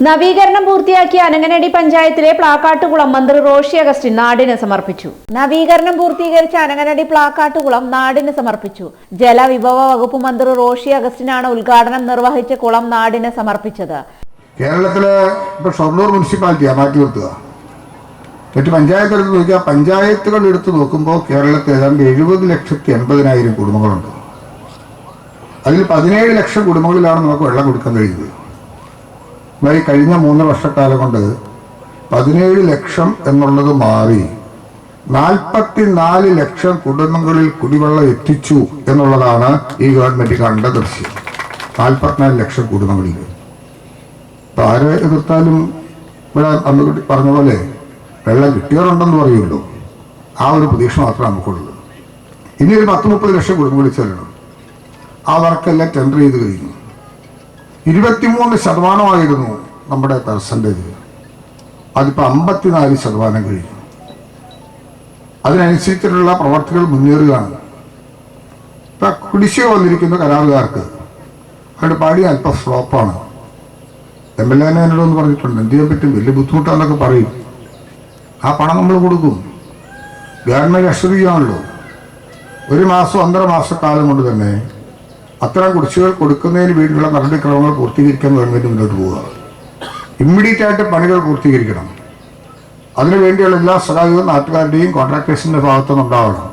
നവീകരണം പൂർത്തിയാക്കിയ അനങ്ങനടി പഞ്ചായത്തിലെ പ്ലാക്കാട്ടുകുളം മന്ത്രി റോഷി അഗസ്റ്റിൻ നാടിന് സമർപ്പിച്ചു. നവീകരണം പൂർത്തീകരിച്ച അനങ്ങനടി പ്ലാക്കാട്ടുകുളം നാടിന് സമർപ്പിച്ചു. ജലവിഭവ വകുപ്പ് മന്ത്രി റോഷി അഗസ്റ്റിനാണ് ഉദ്ഘാടനം നിർവഹിച്ച കുളം നാടിന് സമർപ്പിച്ചത്. കേരളത്തിലെ ഇപ്പൊ ഷൊർണൂർ മുനിസിപ്പാലിറ്റിയാ മാറ്റി നിർത്തുക. മറ്റു പഞ്ചായത്ത് എടുത്ത് നോക്കിയാൽ പഞ്ചായത്തുകൾ എടുത്ത് നോക്കുമ്പോൾ കേരളത്തിൽ ഏതാണ്ട് 70,80,000 കുടുംബങ്ങളുണ്ട്. അതിൽ 17 ലക്ഷം കുടുംബങ്ങളിലാണ് നമുക്ക് വെള്ളം കൊടുക്കാൻ കഴിയുന്നത്. ഈ കഴിഞ്ഞ 3 വർഷക്കാലം കൊണ്ട് 17 ലക്ഷം എന്നുള്ളത് മാറി 44 ലക്ഷം കുടുംബങ്ങളിൽ കുടിവെള്ളം എത്തിച്ചു എന്നുള്ളതാണ് ഈ ഗവൺമെന്റ് കണ്ട ദൃശ്യം. 44 ലക്ഷം കുടുംബങ്ങളിൽ. ഇപ്പൊ ആരെ എതിർത്താലും ഇവിടെ അന്ന് പറഞ്ഞ പോലെ വെള്ളം കിട്ടിയവരുണ്ടെന്ന് പറയുമല്ലോ, ആ ഒരു പ്രതീക്ഷ മാത്രമേ നമുക്കുള്ളൂ. ഇനി ഒരു 10-30 ലക്ഷം കുടുംബങ്ങളിൽ ചെല്ലണം. ആ വർക്കെല്ലാം ടെൻഡർ ചെയ്ത് കഴിഞ്ഞു. 23% നമ്മുടെ പെർസെൻറ്റേജ്. അതിപ്പോൾ 54% കഴിഞ്ഞു. അതിനനുസരിച്ചിട്ടുള്ള പ്രവർത്തികൾ മുന്നേറുകയാണ്. ഇപ്പം കുടിശ്ശിക വന്നിരിക്കുന്ന കരാറുകാർക്ക് അവരുടെ പാടി അല്പം ഫ്ലോപ്പാണ്. MLA എന്നോടൊന്ന് പറഞ്ഞിട്ടുണ്ട്, എന്ത് ചെയ്യാൻ പറ്റും, വലിയ ബുദ്ധിമുട്ടാന്നൊക്കെ പറയും. ആ പണം നമ്മൾ കൊടുക്കും. ഗവൺമെൻറ് അശ്വതിയാണല്ലോ. 1 മാസം 1.5 മാസക്കാലം കൊണ്ട് തന്നെ അത്തരം കുടിശ്ശികൾ കൊടുക്കുന്നതിന് വേണ്ടിയുള്ള നടപടിക്രമങ്ങൾ പൂർത്തീകരിക്കാൻ ഗവൺമെൻറ് മുന്നോട്ട് പോവുക. ഇമ്മീഡിയറ്റ് ആയിട്ട് പണികൾ പൂർത്തീകരിക്കണം. അതിനുവേണ്ടിയുള്ള എല്ലാ സഹായവും നാട്ടുകാരുടെയും കോൺട്രാക്ടേഴ്സിന്റെ ഭാഗത്തുനിന്ന് ഉണ്ടാവണം.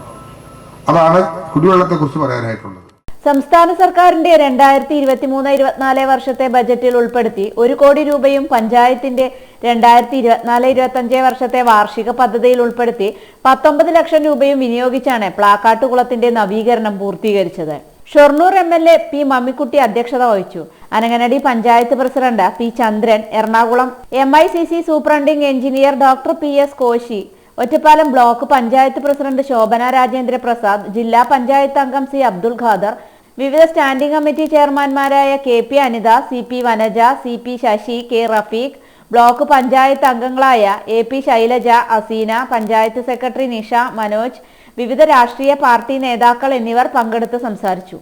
അതാണ് കുടിവെള്ളത്തെക്കുറിച്ച് പറയാനായിട്ടുള്ളത്. സംസ്ഥാന സർക്കാരിന്റെ 2023-24 വർഷത്തെ ബജറ്റിൽ ഉൾപ്പെടുത്തി 1 കോടി രൂപയും പഞ്ചായത്തിന്റെ 2024-25 വർഷത്തെ വാർഷിക പദ്ധതിയിൽ ഉൾപ്പെടുത്തി 19 ലക്ഷം രൂപയും വിനിയോഗിച്ചാണ് പ്ലാക്കാട്ടുകുളത്തിന്റെ നവീകരണം പൂർത്തീകരിച്ചത്. ഷൊർണൂർ MLA പി മമ്മിക്കുട്ടി അധ്യക്ഷത വഹിച്ചു. Ananganadi panchayat president P Chandran, Ernakulam MICC superintending engineer doctor PS Koshy, Ottapalam block panchayat president Shobhana Rajendra Prasad, ജില്ലാ പഞ്ചായത്ത് അംഗം C അബ്ദുൽ ഖാദർ, വിവിധ സ്റ്റാൻഡിംഗ് കമ്മിറ്റി ചെയർമാൻമാരായ KP Anitha, CP Vanaja, CP Sasi, K Rafeeq, block panchayat അംഗങ്ങളായ AP ശൈലജ, അസീന, പഞ്ചായത്ത് സെക്രട്ടറി നിഷ, മനോജ്, വിവിധ രാഷ്ട്രീയ പാർട്ടി നേതാക്കൾ എന്നിവർ പങ്കെടുത്ത് സംസാരിച്ചു.